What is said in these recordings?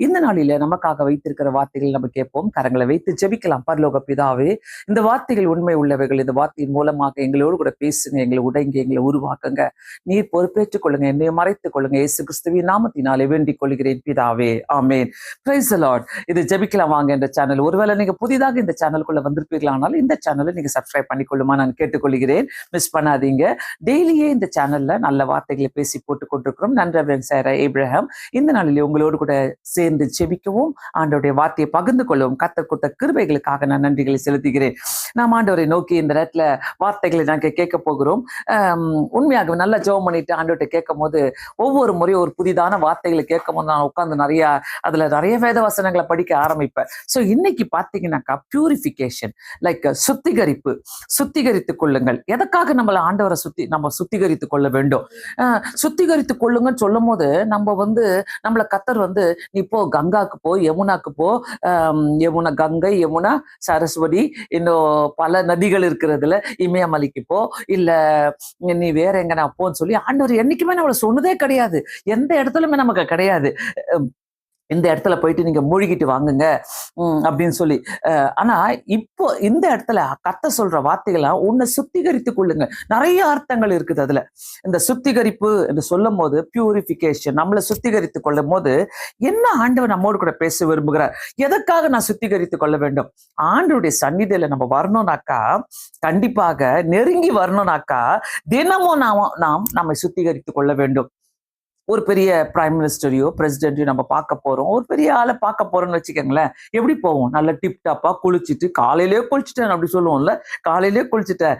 இந்த நாளில நமக்காக வைத்திருக்கிற வார்த்தைகள் நம்ம கேட்போம். கரங்களை வைத்து ஜெபிக்கலாம். பரலோக பிதாவே, இந்த வார்த்தைகள் உண்மை உள்ளவைகள். இந்த வார்த்தையின் மூலமாக எங்களோடு கூட பேசுங்க, எங்களை உடைங்க, எங்களை உருவாக்குங்க. நீர் பொறுப்பேற்றுக் கொள்ளுங்க, என்னை மறைத்துக் கொள்ளுங்க. இயேசு கிறிஸ்துவின் நாமத்தினாலே வேண்டிக் கொள்கிறேன் பிதாவே, ஆமேன். Praise the Lord. இது ஜெபிக்கலாம் வாங்க என்ற சேனல். ஒருவேளை நீங்க புதிதாக இந்த சேனலுக்குள்ள வந்திருப்பீர்களானால் இந்த சேனலை நீங்க சப்ஸ்கிரைப் பண்ணிக்கொள்ளுமா நான் கேட்டுக்கொள்கிறேன். மிஸ் பண்ணாதீங்க. டெய்லியே இந்த சேனல்ல நல்ல வார்த்தைகளை பேசி போட்டுக் கொண்டிருக்கிறோம். நன்றி சார் ஏப்ரஹாம். இந்த நாளிலே உங்களோடு கூட சேர்ந்து ஜெபிக்கவும் ஆண்டவருடைய வார்த்தையை பகிர்ந்து கொள்ளவும் கர்த்தர் கொடுத்த கிருபைகளுக்காக நான் நன்றிகளை செலுத்துகிறேன். நாம் ஆண்டவரை நோக்கி இந்த நேரத்துல வார்த்தைகளை நாங்கள் கேட்க போகிறோம். உண்மையாக நல்லா ஜெபம் பண்ணிட்டு ஆண்டவர்கிட்ட கேட்கும் போது ஒவ்வொரு முறையும் ஒரு புதிதான வார்த்தைகளை கேட்கும் போது நான் உட்கார்ந்து நிறைய வேத வசனங்களை படிக்க ஆரம்பிப்பேன். ஸோ இன்னைக்கு பார்த்தீங்கன்னாக்கா பியூரிஃபிகேஷன், லைக் சுத்திகரித்துக் கொள்ளுங்கள். எதற்காக ஆண்டவரை நம்ம சுத்திகரித்துக் கொள்ள வேண்டும்? சுத்திகரித்துக் கொள்ளுங்கன்னு சொல்லும் போது நம்மளை கர்த்தர் நீ போ, கங்காக்கு போ, யமுனாக்கு போ, கங்கை, யமுனா, சரஸ்வதி, இன்னும் பல நதிகள் இருக்கிறதுல இமயமலைக்கு போ, இல்ல நீ வேற எங்கன்னா போன்னு சொல்லி ஆண்டவர் என்னைக்குமே நம்மளை சொன்னதே கிடையாது. எந்த இடத்துலயுமே நமக்கு கிடையாது, இந்த இடத்துல போயிட்டு நீங்க மூழ்கிட்டு வாங்குங்க அப்படின்னு சொல்லி. ஆனா இப்போ இந்த இடத்துல கர்த்தர் சொல்ற வார்த்தைகளா உன்னை சுத்திகரித்துக் கொள்ளுங்க. நிறைய அர்த்தங்கள் இருக்குது அதுல. இந்த சுத்திகரிப்பு என்று சொல்லும் போது பியூரிஃபிகேஷன், நம்மளை சுத்திகரித்துக் கொள்ளும் போது என்ன ஆண்டவர் நம்மோடு கூட பேச விரும்புகிறார்? எதற்காக நான் சுத்திகரித்துக் கொள்ள வேண்டும்? ஆண்டவருடைய சந்நிதியில நம்ம வரணும்னாக்கா, கண்டிப்பாக நெருங்கி வரணும்னாக்கா தினமும் நாம் நம்மை சுத்திகரித்துக் கொள்ள வேண்டும். ஒரு பெரிய பிரைம் மினிஸ்டரையோ பிரசிடென்ட்டையோ நம்ம பார்க்க போறோம், ஒரு பெரிய ஆளை பார்க்க போறோம்னு வச்சுக்கோங்களேன். எப்படி போவோம்? நல்ல டிப்டாப்பா குளிச்சுட்டு, காலையிலேயே குளிச்சுட்டேன் அப்படி சொல்லுவோம்ல, காலையிலேயே குளிச்சுட்டேன்,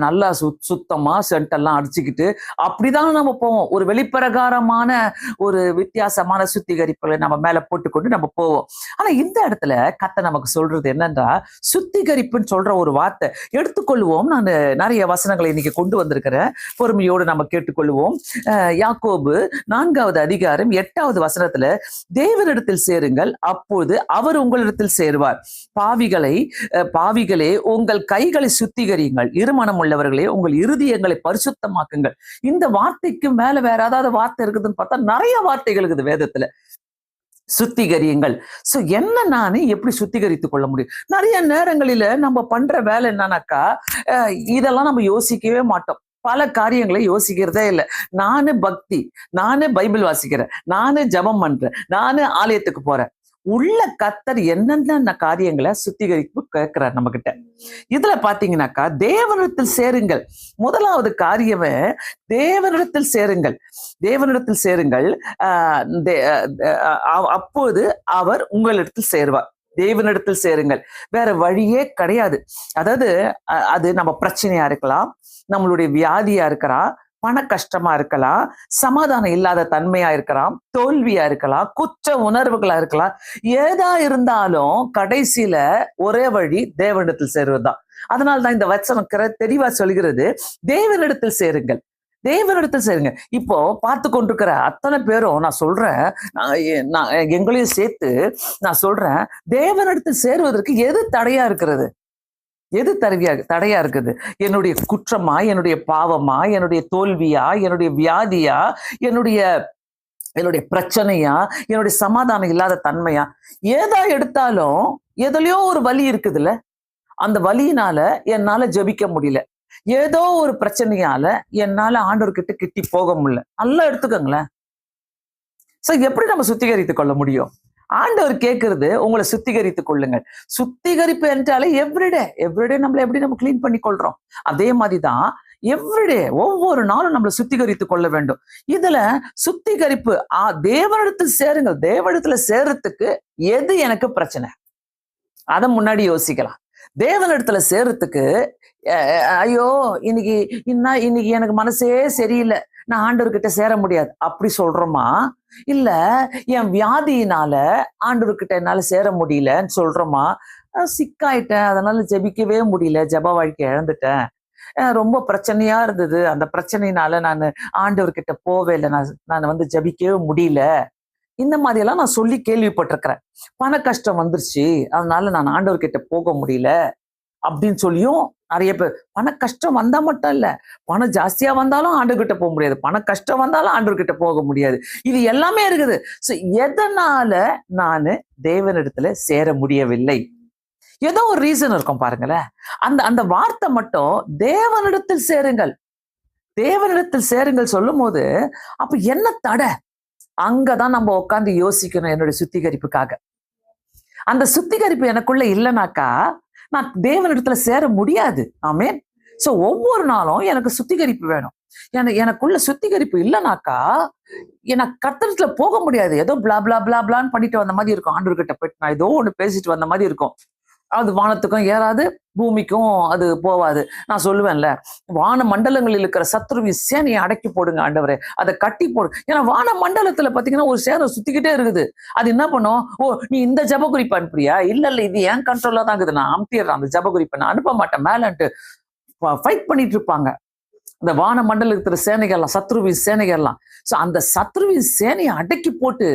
நல்லா சுத்தமா சென்டெல்லாம் அடிச்சுக்கிட்டு அப்படிதான் நம்ம போவோம். ஒரு வெளிப்பிரகாரமான ஒரு வித்தியாசமான சுத்திகரிப்புகளை நம்ம மேல போட்டுக்கொண்டு நம்ம போவோம். ஆனா இந்த இடத்துல கர்த்தர் நமக்கு சொல்றது என்னன்னா, சுத்திகரிப்புன்னு சொல்ற ஒரு வார்த்தை எடுத்துக்கொள்வோம். நான் நிறைய வசனங்களை இன்னைக்கு கொண்டு வந்திருக்கிறேன், பொறுமையோடு நம்ம கேட்டுக்கொள்வோம். யாக்கோபு 4வது அதிகாரம் 8வது வசனத்துல, தேவனிடத்தில் சேருங்கள், அப்போது அவர் உங்களிடத்தில் சேருவார். பாவிகளே உங்கள் கைகளை சுத்திகரியுங்கள், இருமனம் உள்ளவர்களே உங்கள் இருதயங்களை பரிசுத்தமாக்குங்கள். இந்த வார்த்தைக்கு மேல வேற ஏதாவது வார்த்தை இருக்குதுன்னு பார்த்தா நிறைய வார்த்தைகள் இருக்குது வேதத்துல. சுத்திகரியுங்கள். சோ என்ன நானே எப்படி சுத்திகரித்துக் கொள்ள முடியும்? நிறைய நேரங்களில நம்ம பண்ற வேலை என்னன்னாக்கா, இதெல்லாம் நம்ம யோசிக்கவே மாட்டோம். பல காரியங்களை யோசிக்கிறதே இல்லை. நானு பக்தி, நானு பைபிள் வாசிக்கிறேன், நானு ஜபம் பண்றேன், நானு ஆலயத்துக்கு போறேன். உள்ள கர்த்தர் என்னென்ன காரியங்களை சுத்திகரிப்பு கேட்கிறார் நம்ம கிட்ட. இதுல பாத்தீங்கன்னாக்கா தேவனிடத்தில் சேருங்கள். முதலாவது காரியமே தேவனிடத்தில் சேருங்கள். தேவனிடத்தில் சேருங்கள், அப்போது அவர் உங்களிடத்தில் சேருவார். தேவனிடத்தில் சேருங்கள். வேற வழியே கிடையாது. அதாவது அது நம்ம பிரச்சனையா இருக்கலாம், நம்மளுடைய வியாதியா இருக்கலாம், பண கஷ்டமா இருக்கலாம், சமாதானம் இல்லாத தன்மையா இருக்கலாம், தோல்வியா இருக்கலாம், குற்ற உணர்வுகளா இருக்கலாம். ஏதா இருந்தாலும் கடைசியில ஒரே வழி தேவனிடத்தில் சேருவதுதான். அதனால்தான் இந்த வசனம் தெளிவா சொல்கிறது, தேவனிடத்தில் சேருங்கள், தேவனிடத்தில் சேருங்க. இப்போ பார்த்து கொண்டிருக்கிற அத்தனை பேரும் நான் சொல்றேன், எங்களையும் சேர்த்து நான் சொல்றேன், தேவனிடத்தில் சேருவதற்கு எது தடையா இருக்கிறது? எது தடையா இருக்குது? என்னுடைய குற்றமா, என்னுடைய பாவமா, என்னுடைய தோல்வியா, என்னுடைய வியாதியா, என்னுடைய பிரச்சனையா, என்னுடைய சமாதானம் இல்லாத தன்மையா? ஏதா எடுத்தாலும் எதுலயோ ஒரு வலி இருக்குதுல்ல, அந்த வலியினால என்னால ஜெபிக்க முடியல, ஏதோ ஒரு பிரச்சனையால என்னால ஆண்டவர்கிட்ட கிட்டி போக முடியல. நல்லா எடுத்துக்கோங்களேன். சோ எப்படி நம்ம சுத்திகரித்துக் கொள்ள முடியும்? ஆண்டவர் கேட்கிறது, உங்களை சுத்திகரித்துக் கொள்ளுங்கள். சுத்திகரிப்பு என்றாலே எவ்ரிடே நம்மளை எப்படி நம்ம கிளீன் பண்ணி கொள்றோம், அதே மாதிரிதான் எவ்ரிடே ஒவ்வொரு நாளும் நம்மளை சுத்திகரித்துக் கொள்ள வேண்டும். இதுல சுத்திகரிப்பு, தேவனிடத்தில் சேருங்கள். தேவனிடத்துல சேர்றதுக்கு எது எனக்கு பிரச்சனை? அதை முன்னாடி யோசிக்கலாம். தேவனிடத்துல சேர்றதுக்கு, ஐயோ இன்னைக்கு எனக்கு மனசே சரியில்லை, நான் ஆண்டவர்கிட்ட சேர முடியாது அப்படி சொல்றோமா? இல்ல என் வியாதியினால ஆண்டவர்கிட்ட என்னால சேர முடியலன்னு சொல்றோமா? சிக்காயிட்டேன், அதனால ஜெபிக்கவே முடியல, ஜெப வாழ்க்கை இழந்துட்டேன், ரொம்ப பிரச்சனையா இருந்தது, அந்த பிரச்சனையினால நான் ஆண்டவர்கிட்ட போவே இல்லை, நான் ஜெபிக்கவே முடியல, இந்த மாதிரி எல்லாம் நான் சொல்லி கேள்விப்பட்டிருக்கிறேன். பண கஷ்டம் வந்துருச்சு, அதனால நான் ஆண்டவர்கிட்ட போக முடியல அப்படின்னு சொல்லியும் நிறைய பேர் பண கஷ்டம் வந்தா மட்டும் இல்ல, பணம் ஜாஸ்தியா வந்தாலும் ஆண்டவர்கிட்ட போக முடியாது, பண கஷ்டம் வந்தாலும் ஆண்டவர்கிட்ட போக முடியாது. இது எல்லாமே இருக்குது. சோ எதனால நானு தேவனிடத்துல சேர முடியவில்லை? ஏதோ ஒரு ரீசன் இருக்கும் பாருங்களேன். அந்த அந்த வார்த்தை மட்டும் தேவனிடத்தில் சேருங்கள், தேவனிடத்தில் சேருங்கள் சொல்லும் போது, அப்ப என்ன தடை? அங்கதான் நம்ம உட்கார்ந்து யோசிக்கணும் என்னுடைய சுத்திகரிப்புக்காக. அந்த சுத்திகரிப்பு எனக்குள்ள இல்லைனாக்கா நான் தேவனிடத்துல சேர முடியாது. ஆமென். சோ ஒவ்வொரு நாளும் எனக்கு சுத்திகரிப்பு வேணும். எனக்குள்ள சுத்திகரிப்பு இல்லைனாக்கா எனக்கு கர்த்தரிடத்துல போக முடியாது. ஏதோ பிளா பிளா பிளா பிளான்னு பண்ணிட்டு வந்த மாதிரி இருக்கும். ஆண்டவர்கிட்ட போயிட்டு நான் ஏதோ ஒண்ணு பேசிட்டு வந்த மாதிரி இருக்கும். அது வானத்துக்கும் ஏறாது, பூமிக்கும் அது போவாது. நான் சொல்லுவேன்ல, வான மண்டலங்களில் இருக்கிற சத்ருவின் சேனையை அடக்கி போடுங்க ஆண்டவரே, அதை கட்டி போடு. ஏன்னா வான மண்டலத்துல பாத்தீங்கன்னா ஒரு சேனை சுத்திக்கிட்டே இருக்குது. அது என்ன பண்ணும்? ஓ, நீ இந்த ஜப குறிப்பு அனுப்புறியா? இல்ல இது ஏன் கண்ட்ரோல்ல தான் இருக்குது, நான் அமுத்திடுறேன் அந்த ஜப குறிப்பை, நான் அனுப்ப மாட்டேன் மேலன்ட்டு ஃபைட் பண்ணிட்டு இருப்பாங்க. இந்த வான மண்டலத்துல சேனைகள்லாம், சத்ருவின் சேனைகள்லாம். சோ அந்த சத்ருவின் சேனையை அடக்கி போட்டு,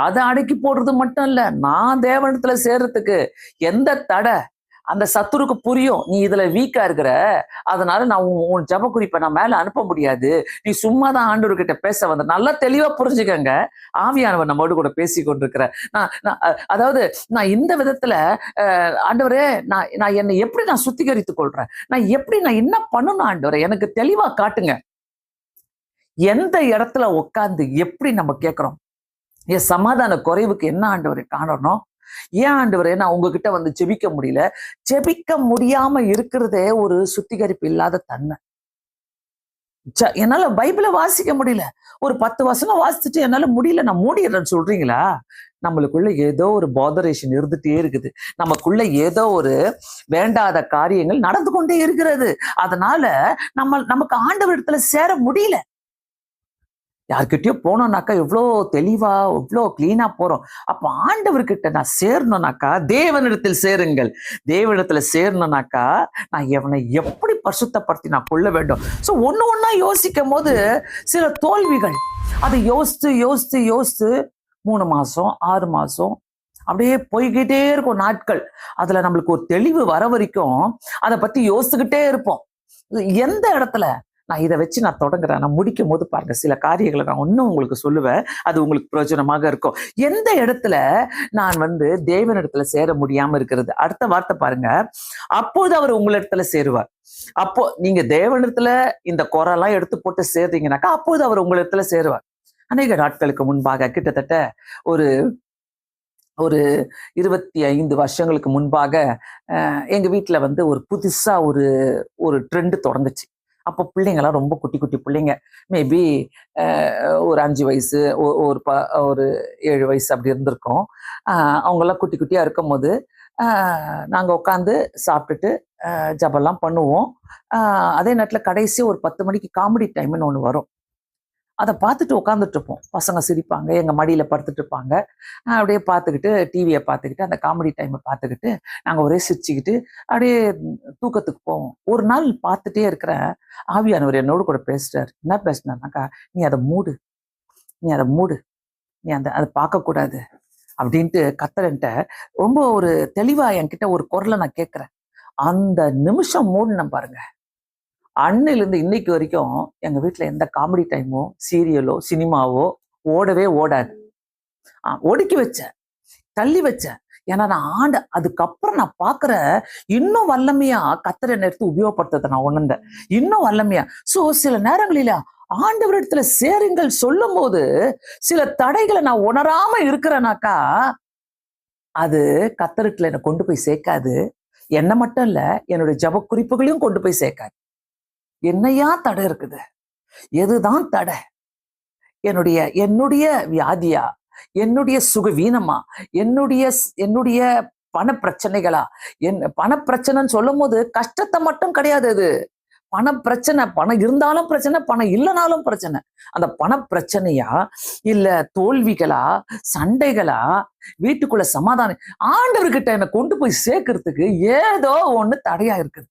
அதை அடக்கி போடுறது மட்டும் இல்ல, நான் தேவனிடத்துல சேர்றதுக்கு எந்த தடை? அந்த சத்துருக்கு புரியும், நீ இதுல வீக்கா இருக்கிற, அதனால நான் உன் ஜப குறிப்பை நான் மேல அனுப்ப முடியாது, நீ சும்மாதான் ஆண்டவர்கிட்ட பேச வந்த. நல்லா தெளிவா புரிஞ்சுக்கங்க, ஆவியானவர் நம்மோடு கூட பேசி கொண்டிருக்கிற. அதாவது நான் இந்த விதத்துல ஆண்டவரே, நான் என்னை எப்படி நான் சுத்திகரித்துக் கொள்றேன், நான் என்ன பண்ணணும் ஆண்டவரே, எனக்கு தெளிவா காட்டுங்க. எந்த இடத்துல உட்கார்ந்து எப்படி நம்ம கேட்கிறோம்? என் சமாதான குறைவுக்கு என்ன ஆண்டவரை காணணும்? ஏன் ஆண்டவரே நான் உங்ககிட்ட வந்து ஜெபிக்க முடியல? ஜெபிக்க முடியாம இருக்கிறதே ஒரு சுத்திகரிப்பு இல்லாத தன்மை. என்னால பைபிளை வாசிக்க முடியல, ஒரு 10 வசனம் வாசிச்சுட்டு என்னால முடியல, நான் மூடிடுறேன்னு சொல்றீங்களா? நம்மளுக்குள்ள ஏதோ ஒரு பாதரேஷன் இருந்துட்டே இருக்குது, நமக்குள்ள ஏதோ ஒரு வேண்டாத காரியங்கள் நடந்து கொண்டே இருக்கிறது. அதனால நமக்கு ஆண்டவரிடத்துல சேர முடியல. யார்கிட்டயோ போனோம்னாக்கா எவ்வளோ தெளிவா எவ்வளோ கிளீனா போறோம். அப்ப ஆண்டவர்கிட்ட நான் சேரணும்னாக்கா தேவனிடத்தில் சேருங்கள். தேவனிடத்துல சேரணும்னாக்கா நான் எவனை எப்படி பரிசுத்தப்படுத்தி நான் கொள்ள வேண்டும்? சோ ஒண்ணு ஒண்ணா யோசிக்கும் போது சில தோல்விகள், அதை யோசித்து யோசித்து யோசித்து 3 மாசம் 6 மாசம் அப்படியே போய்கிட்டே இருக்கும் நாட்கள். அதுல நம்மளுக்கு ஒரு தெளிவு வர வரைக்கும் அதை பத்தி யோசிச்சுக்கிட்டே இருப்போம். எந்த இடத்துல நான் இதை வச்சு நான் தொடங்குறேன், நான் முடிக்கும் போது பாருங்க சில காரியங்களை நான் இன்னும் உங்களுக்கு சொல்லுவேன், அது உங்களுக்கு பிரயோஜனமாக இருக்கும். எந்த இடத்துல நான் தேவனிடத்துல சேர முடியாம இருக்கிறது? அடுத்த வார்த்தை பாருங்க, அப்போது அவர் உங்களிடத்துல சேருவார். அப்போ நீங்க தேவனிடத்துல இந்த குறையெல்லாம் எடுத்து போட்டு சேர்றீங்கன்னாக்கா அப்போது அவர் உங்களிடத்துல சேருவார். அநேக நாட்களுக்கு முன்பாக, கிட்டத்தட்ட ஒரு ஒரு 25 வருஷங்களுக்கு முன்பாக எங்க வீட்டுல ஒரு புதுசா ஒரு ட்ரெண்ட் தொடங்குச்சு. அப்போ பிள்ளைங்கெல்லாம் ரொம்ப குட்டி குட்டி பிள்ளைங்க, மேபி ஒரு 5 வயசு, ஒரு 7 வயசு அப்படி இருந்திருக்கோம். அவங்கெல்லாம் குட்டி குட்டியா இருக்கும் போது நாங்க உட்காந்து சாப்பிட்டுட்டு ஜபெல்லாம் பண்ணுவோம். அதே நேரத்துல கடைசி ஒரு 10 மணிக்கு காமெடி டைம்னு ஒண்ணு வரும். அதை பார்த்துட்டு உட்காந்துட்டு இருப்போம். பசங்க சிரிப்பாங்க, எங்க மடியில படுத்துட்டு இருப்பாங்க. அப்படியே பார்த்துக்கிட்டு டிவியை பார்த்துக்கிட்டு அந்த காமெடி டைமை பார்த்துக்கிட்டு நாங்க ஒரே சிரிச்சுக்கிட்டு அப்படியே தூக்கத்துக்கு போவோம். ஒரு நாள் பார்த்துட்டே இருக்கிற ஆவியானவர் என்னோடு கூட பேசுறாரு. என்ன பேசினாருனாக்கா, நீ அதை மூடு, நீ அதை மூடு, நீ அதை பார்க்கக்கூடாது அப்படின்ட்டு கத்தரன்ட்ட ரொம்ப ஒரு தெளிவா என்கிட்ட ஒரு குரலை நான் கேட்கிறேன். அந்த நிமிஷம் மூடுன பாருங்க, அன்னிலிருந்து இன்னைக்கு வரைக்கும் எங்க வீட்டுல எந்த காமெடி டைமோ சீரியலோ சினிமாவோ ஓடவே ஓடாது. ஒடுக்கி வச்சேன், தள்ளி வச்சேன். ஏன்னா நான் அதுக்கப்புறம் நான் பாக்குற இன்னும் வல்லமையா கர்த்தரை எடுத்து உபயோகப்படுத்துறதை நான் உணர்ந்தேன், இன்னும் வல்லமையா. சோ சில நேரங்களில ஆண்டவரிடத்துல சேருங்கள் சொல்லும் போது சில தடைகளை நான் உணராம இருக்கிறேனாக்கா அது கர்த்தரிடத்துல என்னை கொண்டு போய் சேர்க்காது. என்ன மட்டும் இல்ல, என்னுடைய ஜப குறிப்புகளையும் கொண்டு போய் சேர்க்காது. என்னையா தடை இருக்குது? எதுதான் தடை? என்னுடைய வியாதியா, என்னுடைய சுகவீனமா, என்னுடைய பண பிரச்சனைகளா? பண பிரச்சனைன்னு சொல்லும் போது கஷ்டத்தை மட்டும் கிடையாது. அது பண பிரச்சனை, பணம் இருந்தாலும் பிரச்சனை, பணம் இல்லைனாலும் பிரச்சனை. அந்த பண பிரச்சனையா, இல்ல தோல்விகளா, சண்டைகளா, வீட்டுக்குள்ள சமாதானம், ஆண்டவர்கிட்ட என்னை கொண்டு போய் சேர்க்கறதுக்கு ஏதோ ஒண்ணு தடையா இருக்குது.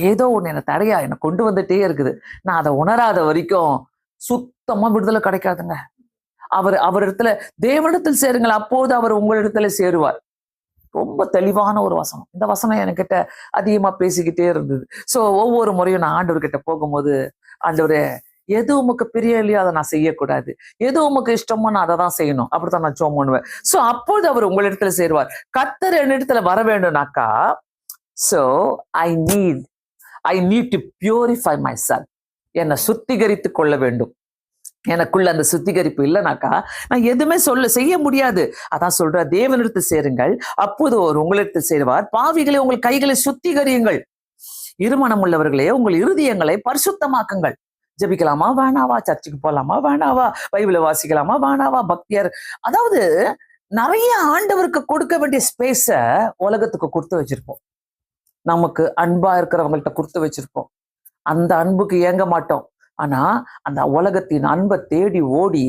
ஏதோ ஒண்ணு என்ன தடையா என்னை கொண்டு வந்துட்டே இருக்குது. நான் அதை உணராத வரைக்கும் சுத்தமா விடுதலை கிடைக்காதுங்க. அவர் இடத்துல தேவனிடத்தில் சேருங்கள், அப்போது அவர் உங்களிடத்துல சேருவார். ரொம்ப தெளிவான ஒரு வசனம். இந்த வசனம் என்கிட்ட அதிகமா பேசிக்கிட்டே இருந்தது. சோ ஒவ்வொரு முறையும் நான் ஆண்டவர்கிட்ட போகும்போது, ஆண்டவரே எது உமக்கு பிரியம் இல்லையோ அதை நான் செய்யக்கூடாது, எது உமக்கு இஷ்டமோ நான் அதை தான் செய்யணும், அப்படித்தான் நான் ஜெபம் பண்ணுவேன். சோ அப்பொழுது அவர் உங்களிடத்துல சேருவார். கர்த்தர் என்னிடத்துல வர வேண்டும்னாக்கா, so I need to purify myself. என்னை சுத்திகரித்து கொள்ள வேண்டும். எனக்குள்ள அந்த சுத்திகரிப்பு இல்லைனாக்கா நான் எதுவுமே செய்ய முடியாது. அதான் சொல்ற, தேவனிடத்து சேருங்கள், அப்போது அவர் உங்களிடத்தில் சேருவார். பாவிகளே, உங்கள் கைகளை சுத்திகரியுங்கள், இருமனம் உள்ளவர்களே உங்கள் இருதயங்களை பரிசுத்தமாக்குங்கள். ஜெபிக்கலாமா வேணாவா, சர்ச்சுக்கு போலாமா வேணாவா, பைபிளை வாசிக்கலாமா வேணாவா, பக்தியர், அதாவது நிறைய ஆண்டவருக்கு கொடுக்க வேண்டிய ஸ்பேஸ உலகத்துக்கு கொடுத்து வச்சிருப்போம். நமக்கு அன்பா இருக்கிறவங்கள்ட்ட கொடுத்து வச்சிருப்போம். அந்த அன்புக்கு ஏங்க மாட்டோம். ஆனா அந்த உலகத்தின் அன்பை தேடி ஓடி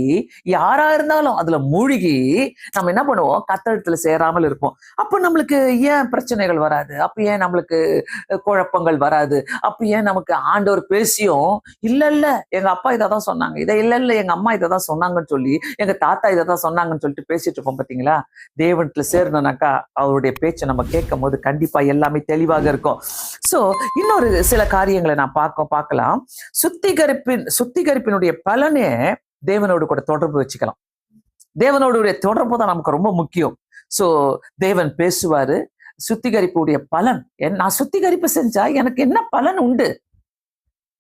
யாரா இருந்தாலும் அதுல மூழ்கி நம்ம என்ன பண்ணுவோம், கர்த்தரிடத்துல சேராமல் இருப்போம். அப்ப நம்மளுக்கு ஏன் பிரச்சனைகள் வராது? அப்ப ஏன் நம்மளுக்கு குழப்பங்கள் வராது? அப்ப ஏன் நமக்கு ஆண்டவர் பேசியும் இல்ல எங்க அப்பா இதைதான் சொன்னாங்க, இல்ல எங்க அம்மா இதைதான் சொன்னாங்கன்னு சொல்லி, எங்க தாத்தா இதைதான் சொன்னாங்கன்னு சொல்லிட்டு பேசிட்டு இருப்போம் பாத்தீங்களா? தேவனத்துல சேரணும்னாக்கா அவருடைய பேச்சை நம்ம கேட்கும் போது கண்டிப்பா எல்லாமே தெளிவாக இருக்கும். சோ இன்னொரு சில காரியங்களை நான் பார்க்கலாம். சுத்திகரிப்பினுடைய பலனே தேவனோடு கூட தொடர்பு வச்சுக்கலாம். தேவனோடைய தொடர்பு தான் நமக்கு ரொம்ப முக்கியம். சோ தேவன் பேசுவாரு. சுத்திகரிப்புடைய பலன், நான் சுத்திகரிப்பு செஞ்சா எனக்கு என்ன பலன் உண்டு,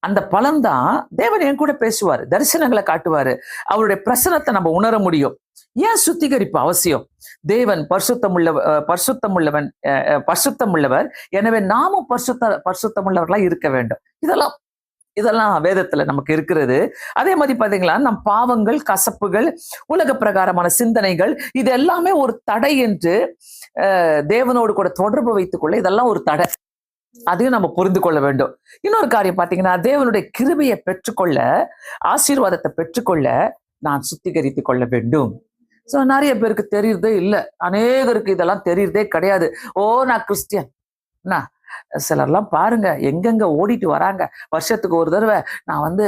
அந்த பலன் தான் தேவன் என் கூட பேசுவாரு, தரிசனங்களை காட்டுவாரு, அவருடைய பிரசனத்தை நம்ம உணர முடியும். ஏன் சுத்திகரிப்பு அவசியம்? தேவன் பரிசுத்தம் உள்ளவர், எனவே நாமும் பரிசுத்தமுள்ளவர்களா இருக்க வேண்டும். இதெல்லாம் வேதத்துல நமக்கு இருக்கிறது. அதே மாதிரி பாத்தீங்களா, நம் பாவங்கள், கசப்புகள், உலக பிரகாரமான சிந்தனைகள், இது எல்லாமே ஒரு தடை என்று தேவனோடு கூட தொடர்பு வைத்துக் கொள்ள இதெல்லாம் ஒரு தடை. அதையும் நம்ம புரிந்து கொள்ள வேண்டும். இன்னொரு காரியம் பாத்தீங்கன்னா, தேவனுடைய கிருபையை பெற்றுக்கொள்ள, ஆசீர்வாதத்தை பெற்றுக்கொள்ள நான் சுத்திகரித்து கொள்ள வேண்டும். சோ நிறைய பேருக்கு தெரியுறதே இல்லை, அநேகருக்கு இதெல்லாம் தெரியுறதே கிடையாது. நான் கிறிஸ்டியன். சிலர்லாம் பாருங்க எங்கெங்க ஓடிட்டு வராங்க. வருஷத்துக்கு ஒரு தடவை நான்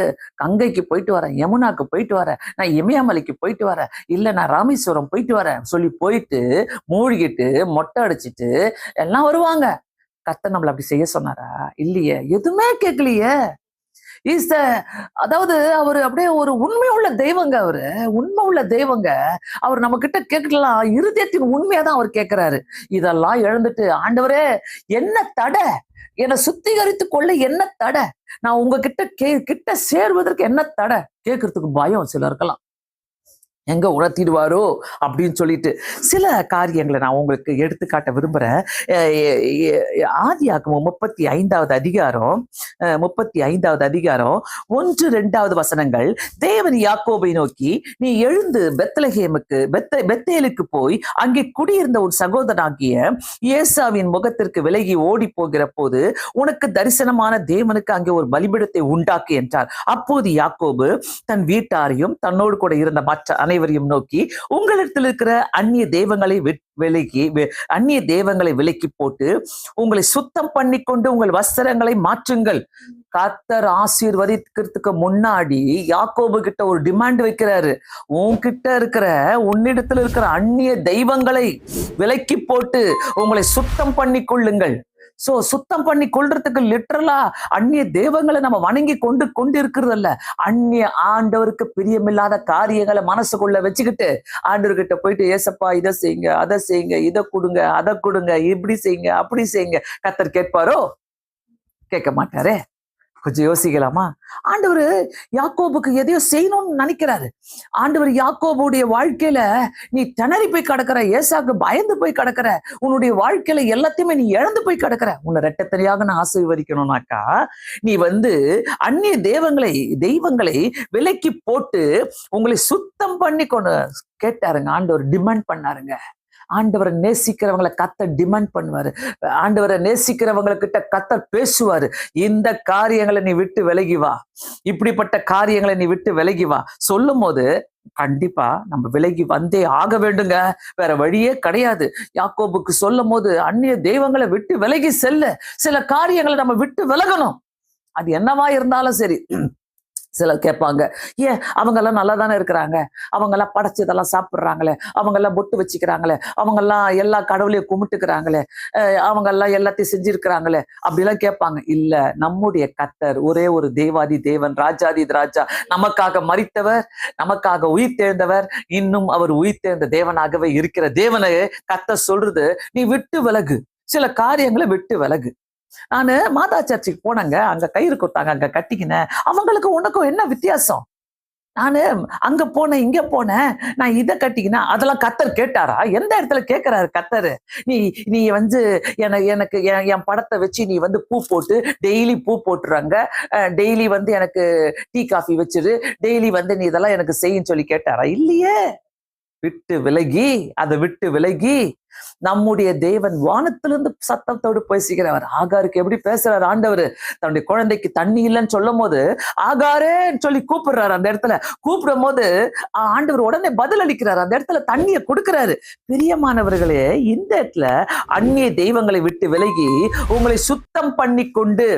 கங்கைக்கு போயிட்டு வரேன், யமுனாக்கு போயிட்டு வரேன், நான் இமயமலைக்கு போயிட்டு வரேன், இல்ல நான் ராமேஸ்வரம் போயிட்டு வரேன் சொல்லி போயிட்டு மூழ்கிட்டு மொட்டை அடிச்சிட்டு எல்லாம் வருவாங்க. கர்த்தர் நம்மள அப்படி செய்ய சொன்னாரா? இல்லையே, எதுவுமே கேட்கலையே. அதாவது அவரு அப்படியே ஒரு உண்மை உள்ள தெய்வங்க. உண்மை உள்ள தெய்வங்க. அவர் நம்ம கிட்ட கேட்கலாம், இருதயத்தின் உண்மையாதான் அவர் கேட்கிறாரு. இதெல்லாம் இழந்துட்டு, ஆண்டவரே என்ன தடை, என்னை சுத்திகரித்து கொள்ள என்ன தடை, நான் உங்ககிட்ட கிட்ட சேர்வதற்கு என்ன தடை, கேட்கறதுக்கு பயம் சிலருக்கெல்லாம். எங்க உணர்த்திடுவாரோ அப்படின்னு சொல்லிட்டு சில காரியங்களை நான் உங்களுக்கு எடுத்துக்காட்ட விரும்புறேன். ஆதியாகமம் 35வது அதிகாரம் 1-2 வசனங்கள். தேவன் யாக்கோபை நோக்கி, நீ எழுந்து பெத்தேலுக்கு போய் அங்கே குடியிருந்த உன் சகோதரனாகிய ஏசாவின் முகத்திற்கு விலகி ஓடி போகிற போது உனக்கு தரிசனமான தேவனுக்கு அங்கே ஒரு பலிபீடத்தை உண்டாக்கு என்றார். அப்போது யாக்கோபு தன் வீட்டாரையும் தன்னோடு கூட இருந்த மற்ற அனைவரையும் நோக்கி, உங்களிடத்தில் இருக்கிற அந்நிய தேவங்களை விலக்கி போட்டு உங்களை சுத்தம் பண்ணி கொண்டு உங்கள் வஸ்திரங்களை மாற்றுங்கள். கர்த்தர் ஆசீர்வதிக்கிறதுக்கு முன்னாடி யாக்கோபு கிட்ட ஒரு டிமாண்ட் வைக்கிறாரு. உன்னிடத்துல இருக்கிற அந்நிய தெய்வங்களை விலக்கி போட்டு உங்களை சுத்தம் பண்ணி கொள்ளுங்கள். சோ சுத்தம் பண்ணி கொள்றதுக்கு லிட்டரலா அந்நிய தெய்வங்களை நம்ம வணங்கி கொண்டு இருக்கிறது இல்ல, அந்நிய ஆண்டவருக்கு பிரியமில்லாத காரியங்களை மனசுக்குள்ள வச்சுக்கிட்டு ஆண்டவர்கிட்ட போயிட்டு, ஏசப்பா இதை செய்யுங்க, அதை செய்யுங்க, இதை கொடுங்க, அதை கொடுங்க, இப்படி செய்யுங்க, அப்படி செய்யுங்க. கர்த்தர் கேட்பாரோ? கேட்க மாட்டாரே. கொஞ்சம் யோசிக்கலாமா? ஆண்டவர் யாக்கோபுக்கு எதையோ செய்யணும்னு நினைக்கிறாரு. ஆண்டவர் யாக்கோபுடைய வாழ்க்கையில நீ திணறி போய் கிடக்கிற, ஏசாக்கு பயந்து போய் கிடக்கிற, உன்னுடைய வாழ்க்கையில எல்லாத்தையுமே நீ இழந்து போய் கிடக்கிற, உன்னை ரெட்டத்தனியாக நான் ஆசீர்வதிக்கணும்னாக்கா நீ அந்நிய தெய்வங்களை விலக்கி போட்டு உங்களை சுத்தம் பண்ணி கொண்டு கேட்டாருங்க. ஆண்டவர் டிமாண்ட் பண்ணாருங்க. ஆண்டவரை நேசிக்கிறவங்களை கர்த்தர் டிமாண்ட் பண்ணுவாரு. ஆண்டவரை நேசிக்கிறவங்ககிட்ட கர்த்தர் பேசுவாரு. இந்த காரியங்களை நீ விட்டு விலகி வா, இப்படிப்பட்ட காரியங்களை நீ விட்டு விலகி வா சொல்லும் போது கண்டிப்பா நம்ம விலகி வந்தே ஆக வேண்டுங்க. வேற வழியே கிடையாது. யாக்கோபுக்கு சொல்லும் போது அந்நிய தெய்வங்களை விட்டு விலகி செல்ல, சில காரியங்களை நம்ம விட்டு விலகணும். அது என்னவா இருந்தாலும் சரி. சிலர் கேட்பாங்க, ஏன் அவங்கெல்லாம் நல்லா தானே இருக்கிறாங்க, அவங்கெல்லாம் படைச்சதெல்லாம் சாப்பிட்றாங்களே, அவங்கெல்லாம் பொட்டு வச்சுக்கிறாங்களே, அவங்கெல்லாம் எல்லா கடவுளையும் கும்பிட்டுக்கிறாங்களே, அவங்கெல்லாம் எல்லாத்தையும் செஞ்சிருக்கிறாங்களே அப்படிலாம் கேட்பாங்க. இல்ல, நம்முடைய கர்த்தர் ஒரே ஒரு தேவாதி தேவன், ராஜாதி ராஜா, நமக்காக மரித்தவர், நமக்காக உயிர் தேர்ந்தவர், இன்னும் அவர் உயிர் தேர்ந்த தேவனாகவே இருக்கிற தேவனை கர்த்தர் சொல்றது, நீ விட்டு விலகு, சில காரியங்களை விட்டு விலகு. நானு மாதா சர்ச்சுக்கு போனேங்க, அங்க கயிறு கொடுத்தாங்க, அங்க கட்டிக்கினேன். அவங்களுக்கு உனக்கும் என்ன வித்தியாசம்? நானு அங்க போனேன், இங்க போனேன், நான் இதை கட்டிக்கினேன். அதெல்லாம் கர்த்தர் கேட்டாரா? எந்த இடத்துல கேட்கிறாரு கர்த்தரு? நீ நீ வந்து எனக்கு என் படத்தை வச்சு நீ வந்து பூ போட்டு டெய்லி பூ போட்டுறாங்க, டெய்லி வந்து எனக்கு டீ காஃபி வச்சிரு, டெய்லி வந்து நீ இதெல்லாம் எனக்கு செய்யுன்னு சொல்லி கேட்டாரா? இல்லையே. விட்டு விலகி, அதை விட்டு விலகி, நம்முடைய தேவன் வானத்திலிருந்து சத்தத்தோடு பேசுகிறவர். ஆகாருக்கு எப்படி பேசுறாரு ஆண்டவர்? தன்னுடைய குழந்தைக்கு தண்ணி இல்லைன்னு சொல்லும் போது ஆகாரேன்னு சொல்லி கூப்பிடுறாரு. அந்த இடத்துல கூப்பிடும் போது ஆண்டவர் உடனே பதில் அளிக்கிறாரு, அந்த இடத்துல தண்ணியை கொடுக்கிறாரு. பிரியமானவர்களே, இந்த இடத்துல அந்நிய தெய்வங்களை விட்டு விலகி உங்களை சுத்தம் பண்ணி கொண்டு,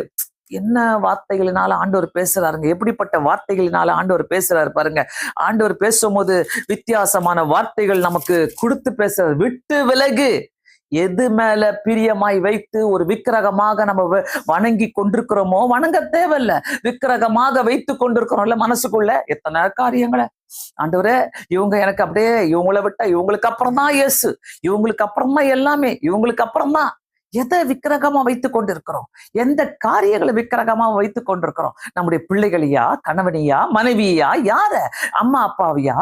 என்ன வார்த்தைகளினால ஆண்டவர் பேசுறாருங்க, எப்படிப்பட்ட வார்த்தைகளினால ஆண்டவர் பேசுறாரு பாருங்க. ஆண்டவர் பேசும்போது வித்தியாசமான வார்த்தைகள் நமக்கு கொடுத்து பேசுறாரு. விட்டு விலகு, எது மேல பிரியமாய் வைத்து ஒரு விக்கிரகமாக நம்ம வணங்கி கொண்டிருக்கிறோமோ, வணங்க தேவையில்ல, விக்கிரகமாக வைத்து கொண்டிருக்கிறோம்ல மனசுக்குள்ள எத்தனை காரியங்களை. ஆண்டவரே, இவங்க எனக்கு அப்படியே, இவங்களை விட்டா இவங்களுக்கு அப்புறம் தான் இயேசு, இவங்களுக்கு அப்புறம் தான் எல்லாமே, இவங்களுக்கு அப்புறம் தான். எதை விக்கிரகமா வைத்துக் கொண்டிருக்கிறோம்? எந்த காரியங்களை விக்கிரகமா வைத்துக் கொண்டிருக்கிறோம்? நம்முடைய பிள்ளைகளையா, கணவனையா, மனைவியா, யார? அம்மா அப்பாவையா?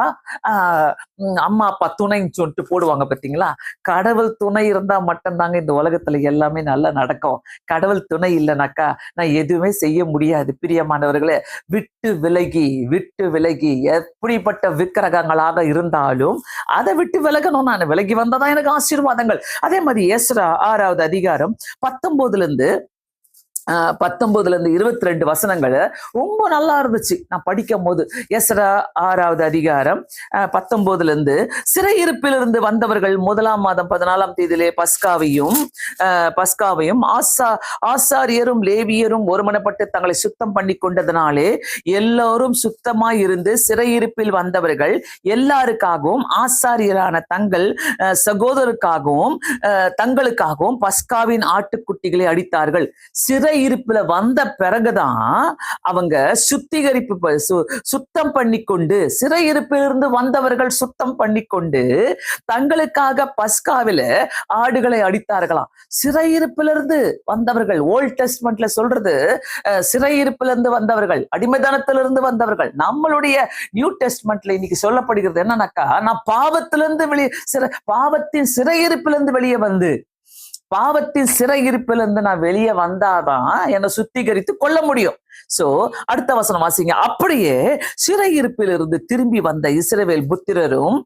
அம்மா அப்பா துணைன்னு சொல்லிட்டு போடுவாங்க பார்த்தீங்களா? கடவுள் துணை இருந்தா மட்டும்தாங்க இந்த உலகத்துல எல்லாமே நல்லா நடக்கும். கடவுள் துணை இல்லைனாக்கா நான் எதுவுமே செய்ய முடியாது. பிரியமானவர்களே, விட்டு விலகி, விட்டு விலகி, எப்படிப்பட்ட விக்கிரகங்களாக இருந்தாலும் அதை விட்டு விலகணும். நான் விலகி வந்ததான் எனக்கு ஆசீர்வாதங்கள். அதே மாதிரி எஸ்ரா 6வது அதிகாரம் 19 இருந்து 22 வசனங்கள் ரொம்ப நல்லா இருந்துச்சு நான் படிக்கும் போது. எஸ்ரா 6வது அதிகாரம் 19 இருந்து, சிறையிருப்பிலிருந்து வந்தவர்கள் 1ஆம் மாதம் 14ஆம் தேதியிலே பஸ்காவையும் ஆசாரியரும் லேவியரும் ஒருமனப்பட்டு தங்களை சுத்தம் பண்ணி கொண்டதனாலே எல்லோரும் சுத்தமாய் இருந்து சிறையிருப்பில் வந்தவர்கள் எல்லாருக்காகவும் ஆசாரியரான தங்கள் சகோதரருக்காகவும் தங்களுக்காகவும் பஸ்காவின் ஆட்டுக்குட்டிகளை அடித்தார்கள். இருப்புல வந்த பிறகுதான் அவங்க சுத்தம் பண்ணி கொண்டு, சிறையிருப்பிலிருந்து வந்தவர்கள் சுத்தம் பண்ணி கொண்டு தங்களுக்காக பஸ்காவில ஆடுகளை அடித்தார்களாம். சிறையிருப்பிலிருந்து வந்தவர்கள், ஓல்ட் டெஸ்ட்மெண்ட்ல சொல்றது சிறையிருப்பிலிருந்து வந்தவர்கள், அடிமைதனத்திலிருந்து வந்தவர்கள். நம்மளுடைய நியூ டெஸ்ட்மெண்ட்ல இன்னைக்கு சொல்லப்படுகிறது என்னன்னாக்கா, நான் பாவத்தின் சிறையிருப்பிலிருந்து வெளியே வந்து, பாவத்தின் சிறையிருப்பிலிருந்து நான் வெளியே வந்தாதான் என்னை சுத்திகரித்து கொள்ள முடியும். சோ அடுத்த வசனம் வாசிங்க. அப்படியே சிறையிருப்பிலிருந்து திரும்பி வந்த இஸ்ரவேல் புத்திரரும்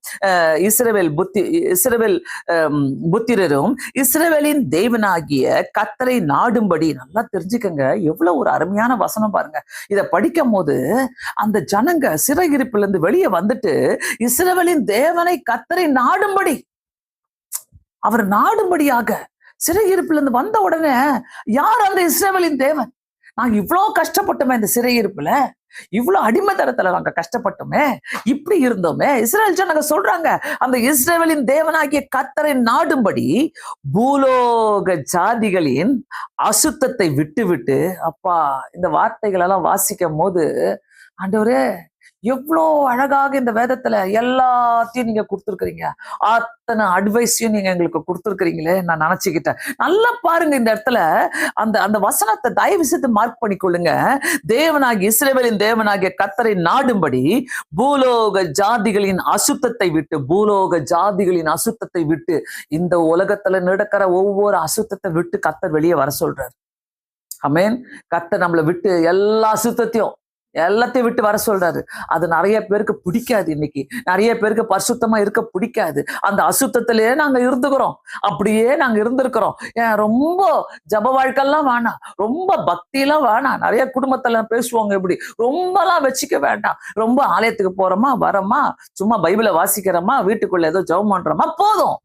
இஸ்ரவேலின் தேவனாகிய கர்த்தரை நாடும்படி, நல்லா தெரிஞ்சுக்கங்க, எவ்வளவு ஒரு அருமையான வசனம் பாருங்க. இதை படிக்கும் போது அந்த ஜனங்க சிறையிருப்பிலிருந்து வெளியே வந்துட்டு இஸ்ரவேலின் தேவனை கர்த்தரை நாடும்படி, அவர் நாடும்படியாக சிறையிருப்புல இருந்து வந்த உடனே, யார் அந்த இஸ்ரவேலின் தேவன்? நாங்க இவ்வளவு கஷ்டப்பட்டோமே இந்த சிறையிருப்புல, இவ்வளவு அடிமைத்தனத்துல நாங்க கஷ்டப்பட்டோமே, இப்படி இருந்தோமே. இஸ்ரவேல் ஜனங்க சொல்றாங்க, அந்த இஸ்ரவேலின் தேவனாகிய கர்த்தரை நாடும்படி பூலோக ஜாதிகளின் அசுத்தத்தை விட்டு. அப்பா, இந்த வார்த்தைகள் எல்லாம் வாசிக்கும் போது ஆண்டவரே, எவ்வளோ அழகாக இந்த வேதத்துல எல்லாத்தையும் நீங்க கொடுத்துருக்கிறீங்க, அத்தனை அட்வைஸையும் நீங்க எங்களுக்கு கொடுத்துருக்கிறீங்களே நான் நினைச்சுக்கிட்டேன். நல்லா பாருங்க, இந்த இடத்துல அந்த வசனத்தை தயவு செய்து மார்க் பண்ணிக்கொள்ளுங்க. தேவனாகிய இஸ்ரவேலின் தேவனாகிய கர்த்தரை நாடும்படி பூலோக ஜாதிகளின் அசுத்தத்தை விட்டு, பூலோக ஜாதிகளின் அசுத்தத்தை விட்டு, இந்த உலகத்துல நடக்கிற ஒவ்வொரு அசுத்தத்தை விட்டு கர்த்தர் வெளியே வர சொல்றாரு. ஆமென். கர்த்தர் நம்மளை விட்டு எல்லா அசுத்தத்தையும் எல்லாத்தையும் விட்டு வர சொல்றாரு. அது நிறைய பேருக்கு பிடிக்காது. இன்னைக்கு நிறைய பேருக்கு பரிசுத்தமா இருக்க பிடிக்காது. அந்த அசுத்தத்திலேயே நாங்க இருந்துக்கிறோம், அப்படியே நாங்க இருந்திருக்கிறோம். ரொம்ப ஜப வாழ்க்கைலாம் வேணாம், ரொம்ப பக்தியெல்லாம் வேணாம். நிறைய குடும்பத்துல பேசுவாங்க, இப்படி ரொம்பலாம் வச்சுக்க வேண்டாம். ரொம்ப ஆலயத்துக்கு போறோமா, வரோமா, சும்மா பைபிளை வாசிக்கிறோமா, வீட்டுக்குள்ள ஏதோ ஜெபம் பண்றோமா, போதும்.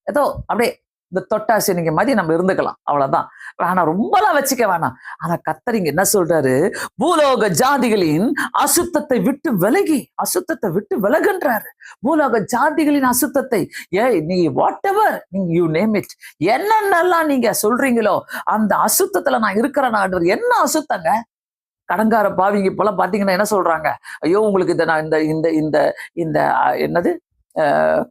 ஏதோ அப்படியே இந்த தொட்டாசி நீங்க மாதிரி நம்ம இருந்துக்கலாம், அவ்வளவுதான். ஆனா ரொம்பலாம் வச்சுக்க வேணாம். ஆனா கர்த்தர் இங்க என்ன சொல்றாரு, பூலோக ஜாதிகளின் அசுத்தத்தை விட்டு விலகி, அசுத்தத்தை விட்டு விலகுன்றாரு. பூலோக ஜாதிகளின் அசுத்தத்தை, நீ வாட் எவர் நீங்க யூ நேம் இட், என்னென்னலாம் நீங்க சொல்றீங்களோ அந்த அசுத்தத்துல நான் இருக்கிறேன் ஆண்டவர். என்ன அசுத்தங்க? கடன்கார பாவிங்க இப்பெல்லாம் பாத்தீங்கன்னா என்ன சொல்றாங்க, ஐயோ உங்களுக்கு இதை நான் இந்த இந்த இந்த இந்த என்னது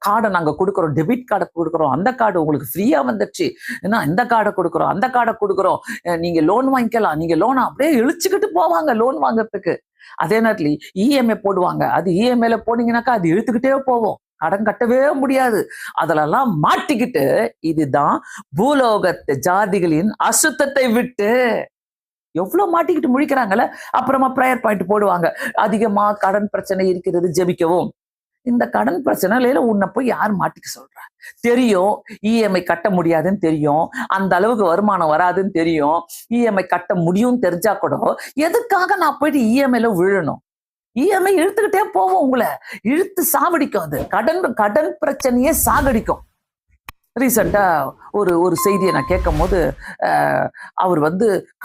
கார்டை நாங்க கொடுக்குறோம், டெபிட் கார்டை கொடுக்குறோம், அந்த கார்டு உங்களுக்கு ஃப்ரீயா வந்துடுச்சு, ஏன்னா இந்த கார்டை கொடுக்குறோம், அந்த கார்டை கொடுக்குறோம், நீங்க லோன் வாங்கிக்கலாம், நீங்க லோனை அப்படியே இழுச்சுக்கிட்டு போவாங்க லோன் வாங்குறதுக்கு. அதே நேரத்துல இஎம்ஐ போடுவாங்க, அது இஎம்ஐல போனீங்கன்னாக்கா அது இழுத்துக்கிட்டே போவோம், கடன் கட்டவே முடியாது. அதுலெல்லாம் மாட்டிக்கிட்டு, இதுதான் பூலோகத்து ஜாதிகளின் அசுத்தத்தை விட்டு எவ்வளவு மாட்டிக்கிட்டு முழிக்கிறாங்கல்ல. அப்புறமா ப்ரேயர் பாயிண்ட் போடுவாங்க, அதிகமா கடன் பிரச்சனை இருக்கிறது ஜெபிக்கவும். இந்த கடன் பிரச்சனையில உன்னை போய் யார் மாட்டிக்க சொல்றா? தெரியும் இஎம்ஐ கட்ட முடியாதுன்னு தெரியும், அந்த அளவுக்கு வருமானம் வராதுன்னு தெரியும், இஎம்ஐ கட்ட முடியும்னு தெரிஞ்சா கூட எதுக்காக நான் போயிட்டு இஎம்ஐல விழணும்? இஎம்ஐ இழுத்துக்கிட்டே போவோம், உங்களை இழுத்து சாவடிக்கும். அது கடன் பிரச்சனையே சாகடிக்கும். ரீசெண்டா ஒரு செய்தியை நான் கேட்கும் போது, அவர்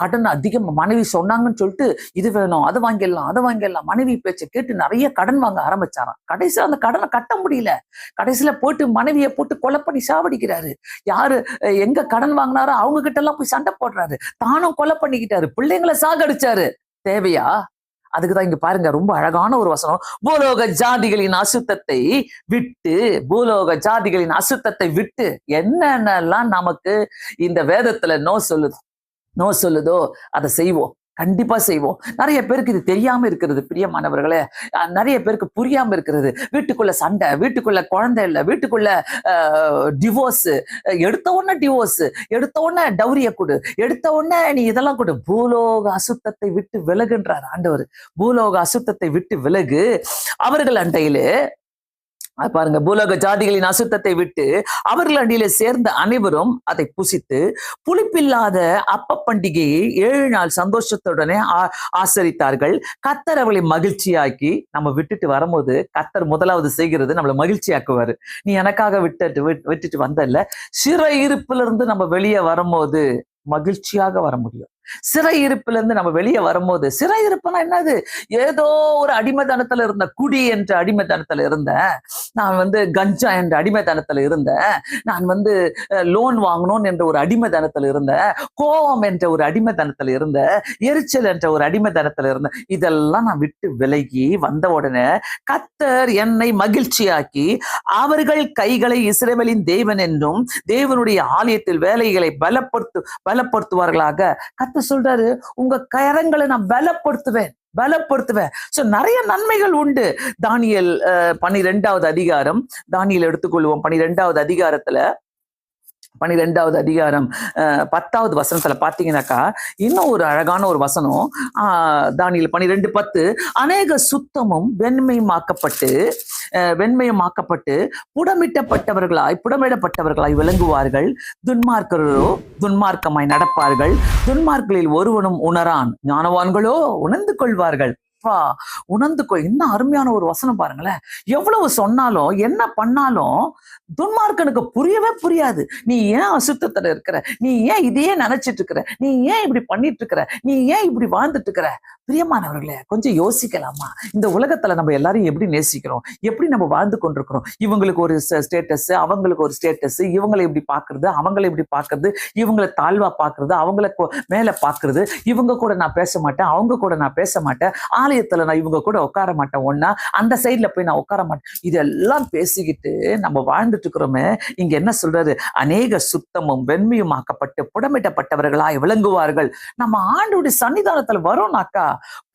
கடன் அதிகம் மனைவி சொன்னாங்கன்னு சொல்லிட்டு இது வேணும், அதை வாங்கிடலாம், மனைவி பேச்சை கேட்டு நிறைய கடன் வாங்க ஆரம்பிச்சாராம். கடைசியில் அந்த கடனை கட்ட முடியல. கடைசியில போட்டு மனைவியை போட்டு கொலை பண்ணி சாவடிக்கிறாரு. யாரு எங்க கடன் வாங்கினாரோ அவங்க கிட்ட எல்லாம் போய் சண்டை போடுறாரு, தானும் கொலை பண்ணிக்கிட்டாரு, பிள்ளைங்களை சாகடிச்சாரு. தேவையா? அதுக்குதான் இங்க பாருங்க, ரொம்ப அழகான ஒரு வசனம். பூலோக ஜாதிகளின் அசுத்தத்தை விட்டு, பூலோக ஜாதிகளின் அசுத்தத்தை விட்டு, என்னென்னலாம் நமக்கு இந்த வேதத்துல நோ சொல்லுதோ அதை செய்வோம், கண்டிப்பா செய்வோம். நிறைய பேருக்கு இது தெரியாம இருக்கிறது பிரியமானவர்களே, நிறைய பேருக்கு புரியாம இருக்கிறது. வீட்டுக்குள்ள சண்டை, வீட்டுக்குள்ள குழந்தை இல்லை, வீட்டுக்குள்ள டிவோர்ஸ், எடுத்த உடனே டிவோர்ஸ், எடுத்த உடனே டௌரிய கொடு, எடுத்த உடனே நீ இதெல்லாம் கொடு. பூலோக அசுத்தத்தை விட்டு விலகுன்றார் ஆண்டவர். பூலோக அசுத்தத்தை விட்டு விலகு, அவர்கள் அண்டையிலே பாருங்க, பூலோக ஜாதிகளின் அசுத்தத்தை விட்டு அவர்கள் அடியில சேர்ந்த அனைவரும் அதை புசித்து புளிப்பில்லாத அப்ப பண்டிகையை 7 நாள் சந்தோஷத்துடனே ஆசரித்தார்கள். கர்த்தர் அவளை மகிழ்ச்சியாக்கி, நம்ம விட்டுட்டு வரும்போது கர்த்தர் முதலாவது செய்கிறது நம்மளை மகிழ்ச்சியாக்குவாரு. நீ எனக்காக விட்டுட்டு வந்தல்ல, சிறை இருப்புல இருந்து நம்ம வெளியே வரும்போது மகிழ்ச்சியாக வர முடியும். சிறை இருப்புல இருந்து நம்ம வெளியே வரும்போது, சிறை இருப்புனா என்னது? ஏதோ ஒரு அடிமைத்தனத்துல இருந்த, குடி என்ற அடிமைத்தனத்துல இருந்தேன் நான், கஞ்சா என்ற அடிமைத்தனத்துல இருந்தேன் நான், லோன் வாங்கணும் என்ற ஒரு அடிமைத்தனத்துல இருந்தேன், கோபம் என்ற ஒரு அடிமைத்தனத்துல இருந்தேன், எரிச்சல் என்ற ஒரு அடிமைத்தனத்துல இருந்தேன். இதெல்லாம் நான் விட்டு விலகி வந்த உடனே கர்த்தர் என்னை மகிழ்ச்சியாக்கி அவர்கள் கைகளை இஸ்ரவேலின் தேவன் என்றும் தேவனுடைய ஆலயத்தில் வேலைகளை பலப்படுத்துவார்களாக. கர்த்தர் சொல்றாரு, உங்க கரங்களை நான் பலப்படுத்துவேன். சோ நிறைய நன்மைகள் உண்டு. தானியேல் 12வது அதிகாரம், தானியேல் எடுத்துக்கொள்வோம். 12வது அதிகாரத்துல 12வது அதிகாரம் 10வது வசனத்துல பாத்தீங்கன்னாக்கா, இன்னும் ஒரு அழகான ஒரு வசனம். தானியேல் 12:10, அநேக சுத்தமும் வெண்மையமாக்கப்பட்டு புடமிடப்பட்டவர்களாய் விளங்குவார்கள். துன்மார்க்கரோ துன்மார்க்கமாய் நடப்பார்கள். துன்மார்க்களில் ஒருவனும் உணரான், ஞானவான்களோ உணர்ந்து கொள்வார்கள். இன்னும் அருமையான ஒரு வசனம் பாருங்களேன். எவ்வளவு சொன்னாலும் என்ன பண்ணாலும் துன்மார்க்கனுக்கு புரியவே புரியாது. நீ ஏன் அசுத்தத்துல இருக்கிற, நீ ஏன் இதையே நினைச்சிட்டு இருக்கிற, நீ ஏன் இப்படி பண்ணிட்டு இருக்கிற, நீ ஏன் இப்படி வாழ்ந்துட்டு இருக்கிற? பிரியமானவர்களே, கொஞ்சம் யோசிக்கலாமா? இந்த உலகத்துல நம்ம எல்லாரும் எப்படி நேசிக்கிறோம், எப்படி நம்ம வாழ்ந்து கொண்டிருக்கிறோம்? இவங்களுக்கு ஒரு ஸ்டேட்டஸ், அவங்களுக்கு ஒரு ஸ்டேட்டஸ், இவங்களை இப்படி பாக்குறது, அவங்களை இப்படி பாக்குறது, இவங்களை தாழ்வா பாக்குறது, அவங்களை மேல பாக்குறது, இவங்க கூட நான் பேச மாட்டேன், அவங்க கூட நான் பேச மாட்டேன், ஆலயத்துல நான் இவங்க கூட உட்கார மாட்டேன், ஒன்னா அந்த சைட்ல போய் நான் உட்கார மாட்டேன். இதெல்லாம் பேசிக்கிட்டு நம்ம வாழ்ந்துட்டு இருக்கிறோமே. இங்க என்ன சொல்றாரு? அநேக சுத்தமும் வெண்மையுமாக்கப்பட்டு புடமிடப்பட்டவர்களாய் விளங்குவார்கள். நம்ம ஆண்டவருடைய சன்னிதானத்துல வரோம்னாக்கா,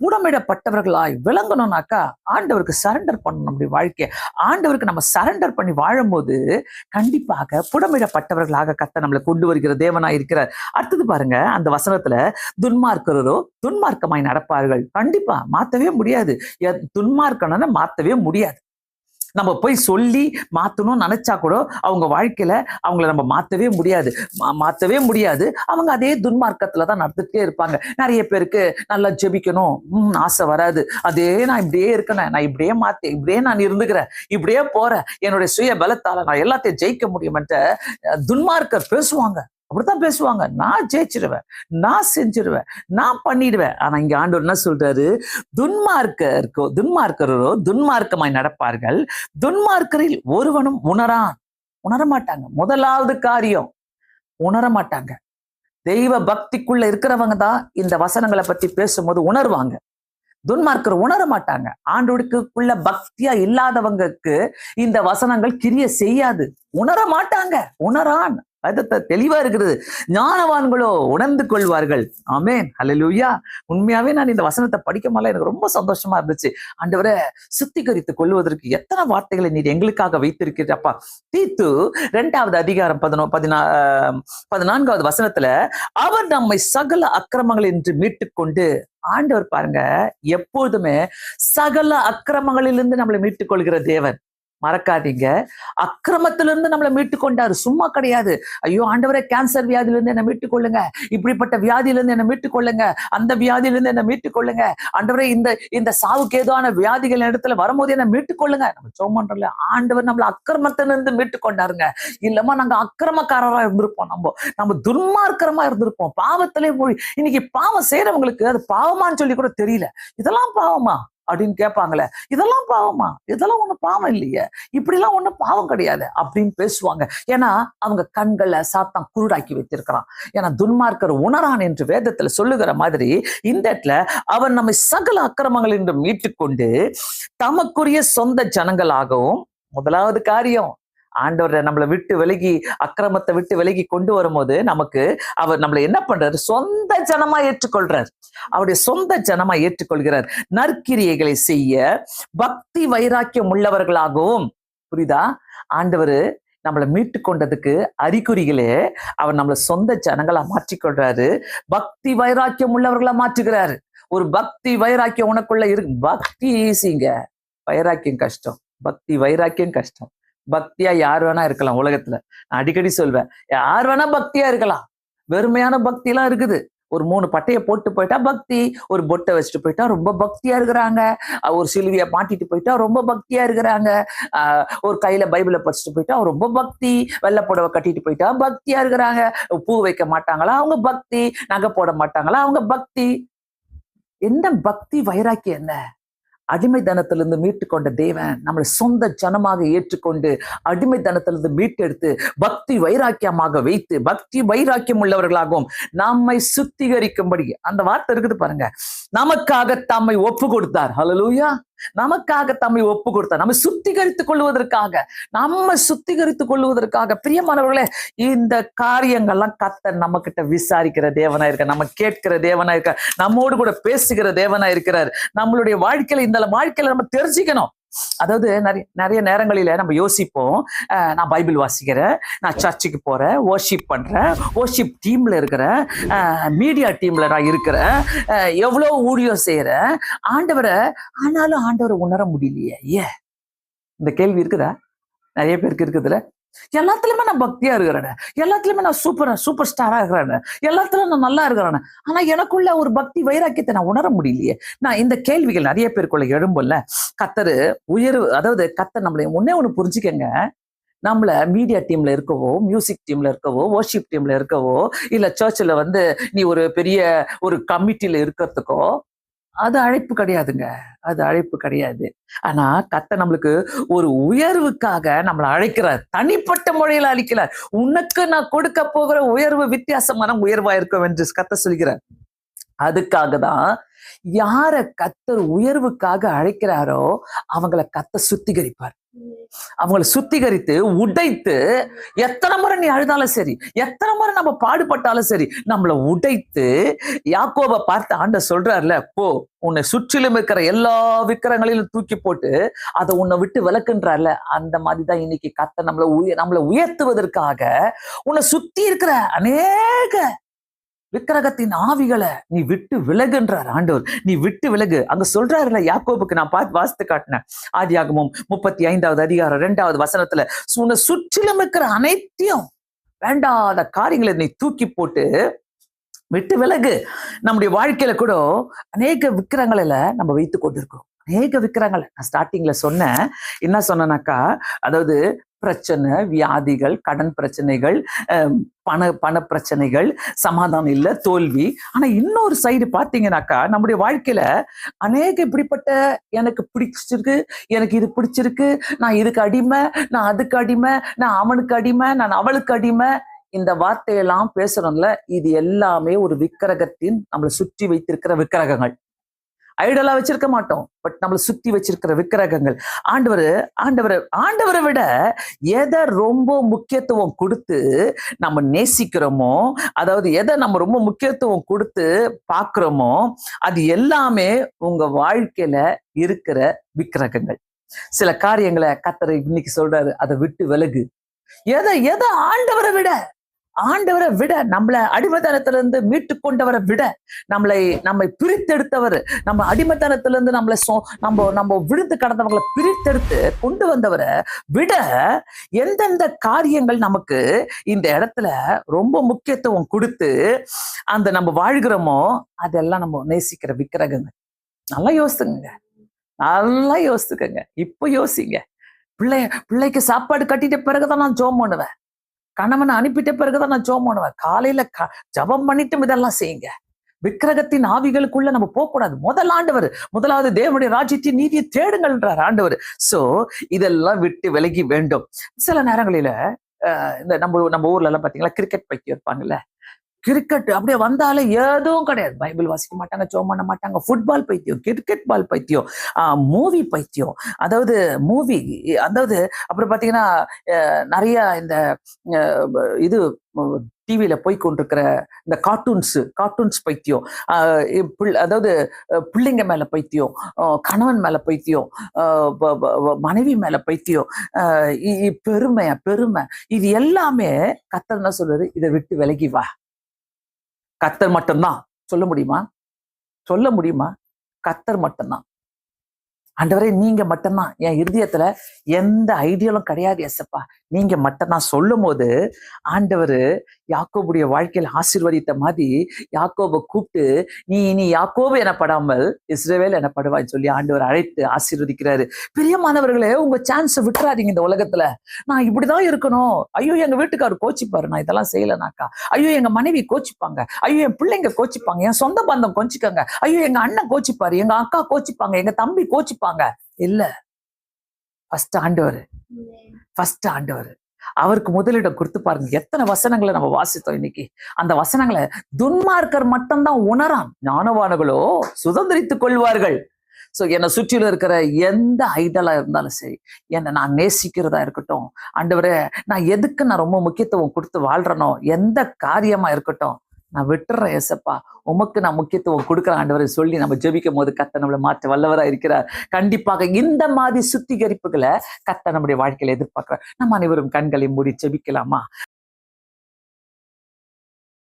புடமிடப்பட்டவர்களாய் விளங்கணும்னாக்கா ஆண்டவருக்கு சரண்டர் பண்ணணும். நம்முடைய வாழ்க்கையை ஆண்டவருக்கு நம்ம சரண்டர் பண்ணி வாழும்போது கண்டிப்பாக புடமிடப்பட்டவர்களாக கர்த்தர் நம்மளை கொண்டு வருகிற தேவனாய் இருக்கிறார். அடுத்தது பாருங்க, அந்த வசனத்துல துன்மார்க்கரோ துன்மார்க்கமாய் நடப்பார்கள். கண்டிப்பா மாத்தவே முடியாது. துன்மார்க்கனை மாத்தவே முடியாது. நம்ம போய் சொல்லி மாத்தணும்னு நினைச்சா கூட அவங்க வாழ்க்கையில அவங்கள நம்ம மாத்தவே முடியாது. அவங்க அதே துன்மார்க்கத்துலதான் நடந்துட்டே இருப்பாங்க. நிறைய பேருக்கு நல்லா ஜெபிக்கணும் ஆசை வராது. அதே நான் இப்படியே இருக்கேன், நான் இப்படியே நான் இருந்துக்கிறேன், இப்படியே போறேன், என்னுடைய சுய பலத்தால நான் எல்லாத்தையும் ஜெயிக்க முடியும்ன்ற துன்மார்க்கர் பேசுவாங்க. அப்படித்தான் பேசுவாங்க. நான் ஜெயிச்சிருவேன், நான் செஞ்சிருவேன், நான் பண்ணிடுவேன். ஆனா இங்க ஆண்டவர் என்ன சொல்றாரு? துன்மார்க்கரோ துன்மார்க்கமாய் நடப்பார்கள், துன்மார்க்கரில் ஒருவனும் உணர மாட்டாங்க. முதலாவது காரியம், உணர மாட்டாங்க. தெய்வ பக்திக்குள்ள இருக்கிறவங்க தான் இந்த வசனங்களை பத்தி பேசும்போது உணர்வாங்க. துன்மார்க்கர் உணர மாட்டாங்க. ஆண்டவருக்குள்ள பக்தியா இல்லாதவங்களுக்கு இந்த வசனங்கள் கிரிய செய்யாது. உணர மாட்டாங்க. உணரான் தெளிவா இருக்கிறது. ஞானவான்களோ உணர்ந்து கொள்வார்கள். ஆமென், ஹல்லேலூயா. உண்மையாவே நான் இந்த வசனத்தை படிக்கும்போது எனக்கு ரொம்ப சந்தோஷமா இருந்துச்சு. ஆண்டவரை சுத்திகரித்துக் கொள்வதற்கு எத்தனை வார்த்தைகளை நீர் எங்களுக்காக வைத்திருக்கிறப்பா. தீத்து 2வது அதிகாரம் 14வது வசனத்துல, அவர் நம்மை சகல அக்கிரமங்கள் என்று மீட்டுக் கொண்டு, ஆண்டவர் பாருங்க எப்பொழுதுமே சகல அக்கிரமங்களிலிருந்து நம்மளை மீட்டுக் கொள்கிற தேவன். மறக்காதீங்க, அக்கிரமத்திலிருந்து நம்மளை மீட்டு கொண்டாரு, சும்மா கிடையாது. ஐயோ ஆண்டவரே, கேன்சர் வியாதியிலிருந்து என்னை மீட்டுக் கொள்ளுங்க, இப்படிப்பட்ட வியாதியிலிருந்து என்னை மீட்டுக் கொள்ளுங்க, அந்த வியாதியிலிருந்து என்னை மீட்டுக் கொள்ளுங்க, ஆண்டவரே இந்த சாவுக்கு ஏதுவான வியாதிகள் இடத்துல வரும்போது என்னை மீட்டுக் கொள்ளுங்க. நம்ம ஜெபம் பண்றோம்ல, ஆண்டவர் நம்மளை அக்கிரமத்திலிருந்து மீட்டு கொண்டாருங்க. இல்லமா நாங்க அக்கிரமக்காரரா இருந்திருப்போம், நம்ம துன்மார்க்கரமா இருந்திருப்போம், பாவத்திலே போய். இன்னைக்கு பாவம் செய்யறவங்களுக்கு அது பாவமான்னு சொல்லி கூட தெரியல. இதெல்லாம் பாவமா அப்படின்னு கேட்பாங்களே, இதெல்லாம் பாவமா? இதெல்லாம் ஒண்ணும் பாவம் இல்லையே, இப்படிலாம் ஒண்ணும் பாவம் கிடையாது அப்படின்னு பேசுவாங்க. ஏன்னா அவங்க கண்களை சாத்தான் குருடாக்கி வைத்திருக்கிறான். ஏன்னா துன்மார்க்கர் உணரான் என்று வேதத்துல சொல்லுகிற மாதிரி இந்த இடத்துல அவன் நம்மை சகல அக்கிரமங்கள் என்று மீட்டுக்கொண்டு தமக்குரிய சொந்த ஜனங்களாகவும். முதலாவது காரியம், ஆண்டவரை நம்மளை விட்டு விலகி, அக்கிரமத்தை விட்டு விலகி கொண்டு வரும்போது நமக்கு அவர் நம்மளை என்ன பண்றாரு? சொந்த ஜனமா ஏற்றுக்கொள்றார். அவருடைய சொந்த ஜனமா ஏற்றுக்கொள்கிறார். நற்கிரியைகளை செய்ய பக்தி வைராக்கியம் உள்ளவர்களாகவும். புரியுதா? ஆண்டவர் நம்மளை மீட்டு கொண்டதுக்கு அறிகுறிகளே அவர் நம்மளை சொந்த ஜனங்களா மாற்றிக்கொள்றாரு. பக்தி வைராக்கியம் உள்ளவர்களா மாற்றுகிறாரு. ஒரு பக்தி வைராக்கியம் உனக்குள்ள இருக்கு. பக்தி ஈஸிங்க, வைராக்கியம் கஷ்டம். பக்தி வைராக்கியம் கஷ்டம். பக்தியா யார் வேணா இருக்கலாம் உலகத்துல. நான் அடிக்கடி சொல்வேன், யார் வேணா பக்தியா இருக்கலாம். வெறுமையான பக்தி எல்லாம் இருக்குது. ஒரு 3 பட்டையை போட்டு போயிட்டா பக்தி, ஒரு பொட்டை வச்சுட்டு போயிட்டா ரொம்ப பக்தியா இருக்கிறாங்க, ஒரு சிலுவைய மாட்டிட்டு போயிட்டா ரொம்ப பக்தியா இருக்கிறாங்க, ஒரு கையில பைபிளை படிச்சுட்டு போயிட்டா ரொம்ப பக்தி, வெள்ளை புடவை கட்டிட்டு போயிட்டா பக்தியா இருக்கிறாங்க, பூ வைக்க மாட்டாங்களா அவங்க பக்தி, நகை போட மாட்டாங்களா அவங்க பக்தி. என்ன பக்தி வைராக்கியம்? என்ன? அடிமைத்தனத்திலிருந்து மீட்டு கொண்ட தேவன் நம்மளை சொந்த ஜனமாக ஏற்றுக்கொண்டு அடிமைத்தனத்திலிருந்து மீட்டெடுத்து பக்தி வைராக்கியமாக வைத்து, பக்தி வைராக்கியம் உள்ளவர்களாகவும் நம்மை சுத்திகரிக்கும்படி, அந்த வார்த்தை இருக்குது பாருங்க, நமக்காக தம்மை ஒப்பு கொடுத்தார். ஹல்லேலூயா. நமக்காக தம்மை ஒப்பு கொடுத்தார், நம்ம சுத்திகரித்துக் கொள்வதற்காக. பிரியமானவர்களே, இந்த காரியங்கள்லாம் கர்த்தர் நம்ம கிட்ட விசாரிக்கிற தேவனா இருக்க, நம்ம கேட்கிற தேவனா இருக்க, நம்மோடு கூட பேசுகிற தேவனா இருக்கிறார். நம்மளுடைய வாழ்க்கையில, இந்த வாழ்க்கையில நம்ம தெரிஞ்சுக்கணும். அதாவது நிறைய நேரங்களில நம்ம யோசிப்போம், நான் பைபிள் வாசிக்கிறேன், நான் சர்ச்சுக்கு போறேன், வர்ஷிப் பண்றேன், வர்ஷிப் டீம்ல இருக்கிறேன், மீடியா டீம்ல நான் இருக்கிறேன், எவ்வளவு ஊழியம் செய்யறேன், ஆனாலும் ஆண்டவரை உணர முடியலையே. ஏன்? இந்த கேள்வி இருக்குதா? நிறைய பேருக்கு இருக்குதுல்ல. எல்லாத்துலயுமே நான் பக்தியா இருக்கிறேன், எல்லாத்துலயுமே நான் சூப்பர் ஸ்டாரா இருக்கிறேன், எல்லாத்துலயும் நான் நல்லா இருக்கிறேன், ஆனா எனக்குள்ள ஒரு பக்தி வைராக்கியத்தை நான் உணர முடியலையே. நான் இந்த கேள்விகள் நிறைய பேருக்குள்ள எழும்பும்ல. கர்த்தர் உயர்வு, அதாவது கர்த்தர் நம்மளை ஒண்ணு புரிஞ்சுக்கங்க, நம்மள மீடியா டீம்ல இருக்கவோ, மியூசிக் டீம்ல இருக்கவோ, வர்ஷிப் டீம்ல இருக்கவோ, இல்ல சர்ச்சில் நீ ஒரு பெரிய ஒரு கமிட்டில இருக்கிறதுக்கோ அது அழைப்பு கிடையாதுங்க. அது அழைப்பு கிடையாது. ஆனா கர்த்தர் நம்மளுக்கு ஒரு உயர்வுக்காக நம்மளை அழைக்கிறார். தனிப்பட்ட முறையில அழைக்கிறார். உனக்கு நான் கொடுக்க போகிற உயர்வு வித்தியாசமான உயர்வா இருக்கும் என்று கர்த்தர் சொல்கிறார். அதுக்காக தான் யார கர்த்தர் உயர்வுக்காக அழைக்கிறாரோ அவங்கள கர்த்தர் சுத்திகரிப்பார். அவங்களை சுத்திகரித்து உடைத்து, எத்தனை முறை நீ அழுதாலும் சரி, எத்தனை முறை நம்ம பாடுபட்டாலும் சரி, நம்மளை உடைத்து, யாக்கோபை பார்த்து ஆண்டவர் சொல்றாருல, போ உன்னை சுற்றிலும் இருக்கிற எல்லா விக்கிரங்களிலும் தூக்கி போட்டு அதை உன்னை விட்டு விலக்குன்றார்ல, அந்த மாதிரிதான் இன்னைக்கு கர்த்தர் நம்மளை உயர்த்துவதற்காக உன்னை சுத்தி இருக்கிற அநேக விக்கிரகத்தின் ஆவிகளை நீ விட்டு விலகுன்றார் ஆண்டவர். நீ விட்டு விலகு. அங்க சொல்றாருல யாக்கோபுக்கு, நான் பார்த்து வாசித்து காட்டினேன். ஆதியாகமம் 35வது அதிகாரம் 2வது வசனத்துல, உன்னை சுற்றிலும் இருக்கிற அனைத்தையும் வேண்டாத காரியங்களை நீ தூக்கி போட்டு விட்டு விலகு. நம்முடைய வாழ்க்கையில கூட அநேக விக்கிரங்களை நம்ம வைத்து கொண்டிருக்கோம். அநேக விக்கிரங்களை நான் ஸ்டார்டிங்ல சொன்னேன். என்ன சொன்னேனாக்கா, அதாவது பிரச்சனை, வியாதிகள், கடன் பிரச்சனைகள், பண பிரச்சனைகள், சமாதானம் இல்ல, தோல்வி. ஆனா இன்னொரு சைடு பாத்தீங்கன்னாக்கா, நம்முடைய வாழ்க்கையில அநேக இப்படிப்பட்ட, எனக்கு பிடிச்சிருக்கு, எனக்கு இது பிடிச்சிருக்கு, நான் இதுக்கு அடிமை, நான் அதுக்கு அடிமை, நான் அவனுக்கு அடிமை, நான் அவளுக்கு அடிமை, இந்த வார்த்தையெல்லாம் பேசுறோம்ல, இது எல்லாமே ஒரு விக்கிரகத்தின் நம்மளை சுற்றி வைத்திருக்கிற விக்கிரகங்கள். ஐடலா வச்சிருக்க மாட்டோம், பட் நம்மளை சுத்தி வச்சிருக்கிற விக்கிரகங்கள். ஆண்டவரை விட எதை ரொம்ப முக்கியத்துவம் கொடுத்து நம்ம நேசிக்கிறோமோ, அதாவது எதை நம்ம ரொம்ப முக்கியத்துவம் கொடுத்து பார்க்கிறோமோ, அது எல்லாமே உங்க வாழ்க்கையில இருக்கிற விக்கிரகங்கள். சில காரியங்களை கர்த்தர் இன்னைக்கு சொல்றாரு, அதை விட்டு விலகு. எதை ஆண்டவரை விட, நம்மளை அடிமைத்தனத்திலிருந்து மீட்டு கொண்டவரை விட, நம்மை பிரித்தெடுத்தவர், நம்ம அடிமைத்தனத்திலிருந்து நம்ம விழுந்து கடந்தவங்களை பிரித்தெடுத்து கொண்டு வந்தவரை விட, எந்தெந்த காரியங்கள் நமக்கு இந்த இடத்துல ரொம்ப முக்கியத்துவம் கொடுத்து அந்த நம்ம வாழ்கிறோமோ, அதெல்லாம் நம்ம நேசிக்கிற விக்கிரகங்கள். நல்லா யோசித்துக்கங்க. இப்ப யோசிங்க. பிள்ளைக்கு சாப்பாடு கட்டிட்ட பிறகுதான் நான் ஜெபம் பண்ணுவேன். கணவனை அனுப்பிட்ட பிறகுதான் நான் ஜெபம் பண்ணுவேன். காலையில ஜெபம் பண்ணிட்டு இதெல்லாம் செய்யுங்க. விக்கிரகத்தின் ஆவிகளுக்குள்ள நம்ம போகக்கூடாது. முதலாவது தேவனுடைய ராஜ்யத்தின் நீதியை தேடுங்கள்ன்றார் ஆண்டவர். சோ இதெல்லாம் விட்டு விலகி வேண்டும். சில நேரங்களில இந்த நம்ம ஊர்ல எல்லாம் பாத்தீங்களா, கிரிக்கெட் பைத்தியம் இருப்பாங்கல்ல. கிரிக்கெட் அப்படியே வந்தாலே எதுவும் கிடையாது. பைபிள் வாசிக்க மாட்டாங்க, ஜெபம் பண்ண மாட்டாங்க. ஃபுட்பால் பைத்தியம், கிரிக்கெட் பால் பைத்தியம், மூவி பைத்தியம். அதாவது அப்புறம் பாத்தீங்கன்னா நிறைய இந்த இது டிவியில போய் கொண்டிருக்கிற இந்த கார்ட்டூன்ஸ் பைத்தியம். அதாவது பிள்ளைங்க மேல பைத்தியம், கணவன் மேல பைத்தியம், மனைவி மேல பைத்தியம், பெருமை. இது எல்லாமே கர்த்தர் என்ன சொல்றாரு, இதை விட்டு விலகி வா. கர்த்தர் மட்டும்தான் சொல்ல முடியுமா? கர்த்தர் மட்டும்தான். ஆண்டவரே, நீங்க மட்டும்தான். என் இருதயத்துல எந்த ஐடியாலும் கிடையாது ஏசப்பா, நீங்க மட்டும்தான் சொல்லும் போது, ஆண்டவர் யாக்கோபுடைய வாழ்க்கையில் ஆசீர்வதித்த மாதிரி யாக்கோபை கூப்பிட்டு, நீ இனி யாக்கோபு எனப்படாமல் இஸ்ரவேல் எனப்படுவான்னு சொல்லி ஆண்டவர் அழைத்து ஆசீர்வதிக்கிறாரு. பிரியமானவர்களே, உங்க சான்ஸ் விட்டுறாதீங்க. இந்த உலகத்துல நான் இப்படிதான் இருக்கணும், ஐயோ எங்க வீட்டுக்காரர் கோச்சிப்பாரு நான் இதெல்லாம் செய்யலனாக்கா, ஐயோ எங்க மனைவி கோச்சிப்பாங்க, ஐயோ என் பிள்ளைங்க கோச்சிப்பாங்க, என் சொந்த பந்தம் கோச்சிக்காங்க, ஐயோ எங்க அண்ணன் கோச்சிப்பாரு, எங்க அக்கா கோச்சிப்பாங்க, எங்க தம்பி கோச்சிப்பாங்க. இல்ல, ஃபர்ஸ்ட் ஆண்டவர். அவருக்கு முதலிடம் கொடுத்து பாருங்க. எத்தனை வசனங்களை நம்ம வாசித்தோம் இன்னைக்கு. அந்த வசனங்களை துன்மார்க்கர் மட்டும்தான் உணரான், ஞானவான்களோ சுதந்திரித்துக் கொள்வார்கள். சோ என்னை சுற்றில இருக்கிற எந்த ஐடலா இருந்தாலும் சரி, என்னை நான் நேசிக்கிறதா இருக்கட்டும், ஆண்டவரே நான் ரொம்ப முக்கியத்துவம் கொடுத்து வாழ்றனோ, எந்த காரியமா இருக்கட்டும், நான் விட்டுறேன் ஏசப்பா, உமக்கு நான் முக்கியத்துவம் கொடுக்குறேன் ஆண்டவரை சொல்லி நம்ம ஜெபிக்கும் போது கர்த்தர் நம்மளை மாற்ற வல்லவரா இருக்கிறார். கண்டிப்பாக இந்த மாதிரி சுத்திகரிப்புகளை கர்த்தர் நம்முடைய வாழ்க்கையில எதிர்பார்க்கிறார். நம்ம அனைவரும் கண்களை மூடி ஜெபிக்கலாமா?